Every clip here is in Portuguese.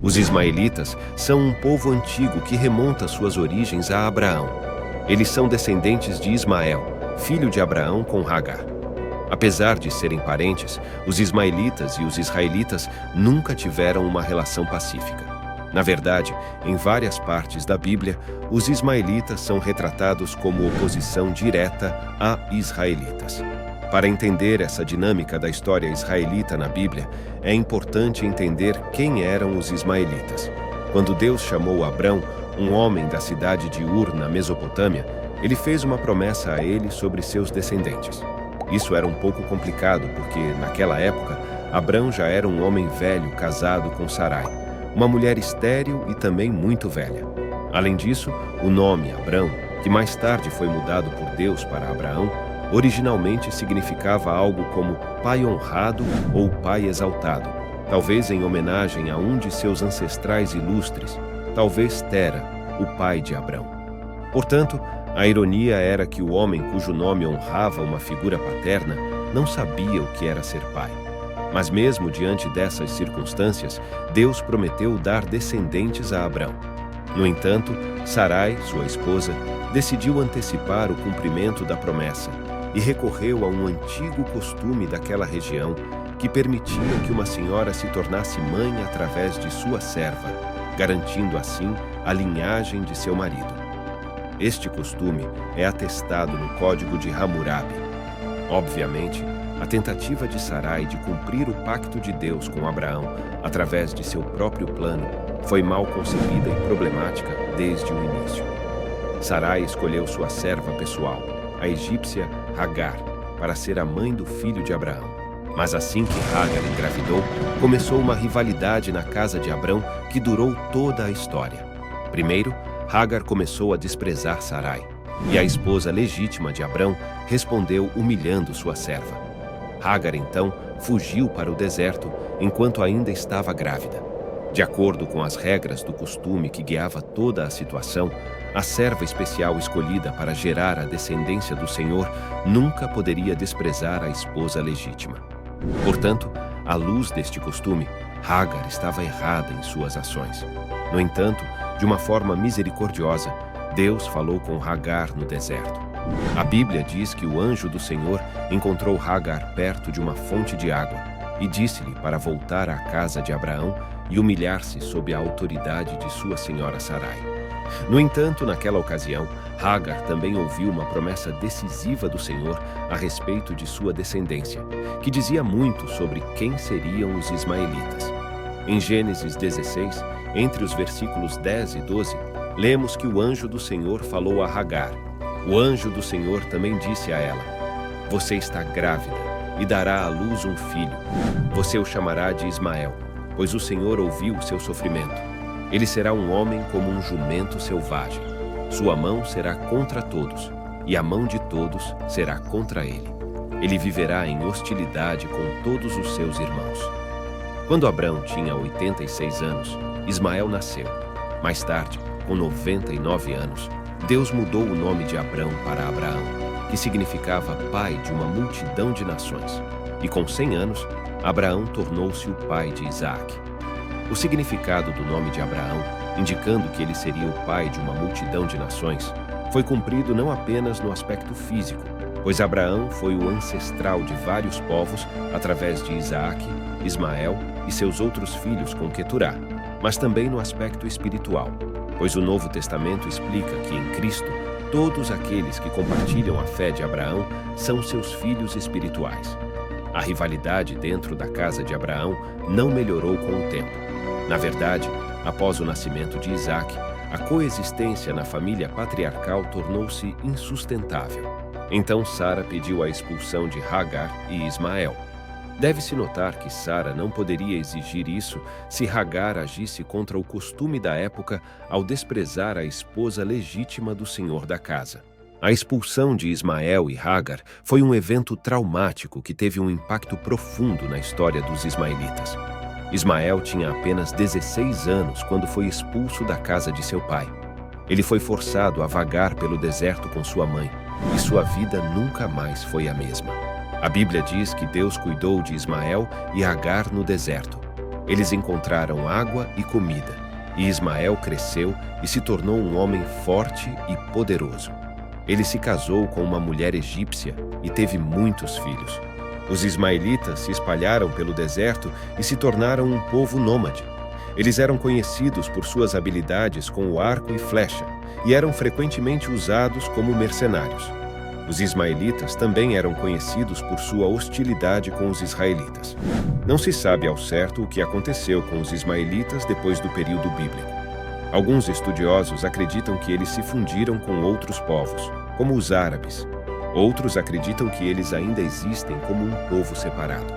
Os ismaelitas são um povo antigo que remonta suas origens a Abraão. Eles são descendentes de Ismael, filho de Abraão com Hagar. Apesar de serem parentes, os ismaelitas e os israelitas nunca tiveram uma relação pacífica. Na verdade, em várias partes da Bíblia, os ismaelitas são retratados como oposição direta a israelitas. Para entender essa dinâmica da história israelita na Bíblia, é importante entender quem eram os ismaelitas. Quando Deus chamou Abrão, um homem da cidade de Ur, na Mesopotâmia, ele fez uma promessa a ele sobre seus descendentes. Isso era um pouco complicado porque, naquela época, Abrão já era um homem velho casado com Sarai, uma mulher estéril e também muito velha. Além disso, o nome Abrão, que mais tarde foi mudado por Deus para Abraão, originalmente significava algo como pai honrado ou pai exaltado, talvez em homenagem a um de seus ancestrais ilustres, talvez Tera, o pai de Abrão. Portanto, a ironia era que o homem cujo nome honrava uma figura paterna não sabia o que era ser pai. Mas mesmo diante dessas circunstâncias, Deus prometeu dar descendentes a Abrão. No entanto, Sarai, sua esposa, decidiu antecipar o cumprimento da promessa e recorreu a um antigo costume daquela região que permitia que uma senhora se tornasse mãe através de sua serva, garantindo assim a linhagem de seu marido. Este costume é atestado no Código de Hammurabi. Obviamente, a tentativa de Sarai de cumprir o pacto de Deus com Abraão através de seu próprio plano foi mal concebida e problemática desde o início. Sarai escolheu sua serva pessoal, a egípcia Hagar, para ser a mãe do filho de Abraão. Mas assim que Hagar engravidou, começou uma rivalidade na casa de Abrão que durou toda a história. Primeiro, Hagar começou a desprezar Sarai, e a esposa legítima de Abrão respondeu humilhando sua serva. Hagar, então, fugiu para o deserto enquanto ainda estava grávida. De acordo com as regras do costume que guiava toda a situação, a serva especial escolhida para gerar a descendência do Senhor nunca poderia desprezar a esposa legítima. Portanto, à luz deste costume, Hagar estava errada em suas ações. No entanto, de uma forma misericordiosa, Deus falou com Hagar no deserto. A Bíblia diz que o anjo do Senhor encontrou Hagar perto de uma fonte de água e disse-lhe para voltar à casa de Abraão e humilhar-se sob a autoridade de sua senhora Sarai. No entanto, naquela ocasião, Hagar também ouviu uma promessa decisiva do Senhor a respeito de sua descendência, que dizia muito sobre quem seriam os ismaelitas. Em Gênesis 16, entre os versículos 10 e 12, lemos que o anjo do Senhor falou a Hagar. O anjo do Senhor também disse a ela: "Você está grávida e dará à luz um filho. Você o chamará de Ismael, pois o Senhor ouviu o seu sofrimento. Ele será um homem como um jumento selvagem. Sua mão será contra todos, e a mão de todos será contra ele. Ele viverá em hostilidade com todos os seus irmãos." Quando Abrão tinha 86 anos, Ismael nasceu. Mais tarde, com 99 anos, Deus mudou o nome de Abrão para Abraão, que significava pai de uma multidão de nações. E com 100 anos, Abraão tornou-se o pai de Isaac. O significado do nome de Abraão, indicando que ele seria o pai de uma multidão de nações, foi cumprido não apenas no aspecto físico, pois Abraão foi o ancestral de vários povos através de Isaac, Ismael e seus outros filhos com Queturá, mas também no aspecto espiritual, pois o Novo Testamento explica que em Cristo todos aqueles que compartilham a fé de Abraão são seus filhos espirituais. A rivalidade dentro da casa de Abraão não melhorou com o tempo. Na verdade, após o nascimento de Isaac, a coexistência na família patriarcal tornou-se insustentável. Então Sara pediu a expulsão de Hagar e Ismael. Deve-se notar que Sara não poderia exigir isso se Hagar agisse contra o costume da época ao desprezar a esposa legítima do senhor da casa. A expulsão de Ismael e Hagar foi um evento traumático que teve um impacto profundo na história dos ismaelitas. Ismael tinha apenas 16 anos quando foi expulso da casa de seu pai. Ele foi forçado a vagar pelo deserto com sua mãe, e sua vida nunca mais foi a mesma. A Bíblia diz que Deus cuidou de Ismael e Hagar no deserto. Eles encontraram água e comida, e Ismael cresceu e se tornou um homem forte e poderoso. Ele se casou com uma mulher egípcia e teve muitos filhos. Os ismaelitas se espalharam pelo deserto e se tornaram um povo nômade. Eles eram conhecidos por suas habilidades com o arco e flecha e eram frequentemente usados como mercenários. Os ismaelitas também eram conhecidos por sua hostilidade com os israelitas. Não se sabe ao certo o que aconteceu com os ismaelitas depois do período bíblico. Alguns estudiosos acreditam que eles se fundiram com outros povos, como os árabes. Outros acreditam que eles ainda existem como um povo separado.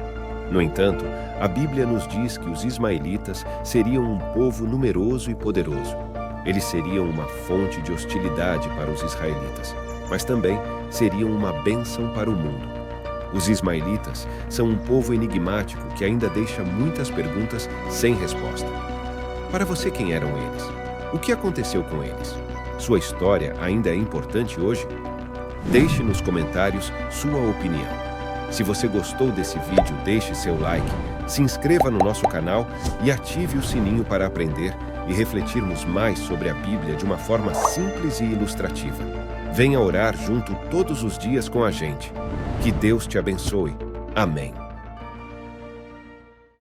No entanto, a Bíblia nos diz que os ismaelitas seriam um povo numeroso e poderoso. Eles seriam uma fonte de hostilidade para os israelitas, mas também seriam uma bênção para o mundo. Os ismaelitas são um povo enigmático que ainda deixa muitas perguntas sem resposta. Para você, quem eram eles? O que aconteceu com eles? Sua história ainda é importante hoje? Deixe nos comentários sua opinião. Se você gostou desse vídeo, deixe seu like, se inscreva no nosso canal e ative o sininho para aprender e refletirmos mais sobre a Bíblia de uma forma simples e ilustrativa. Venha orar junto todos os dias com a gente. Que Deus te abençoe. Amém.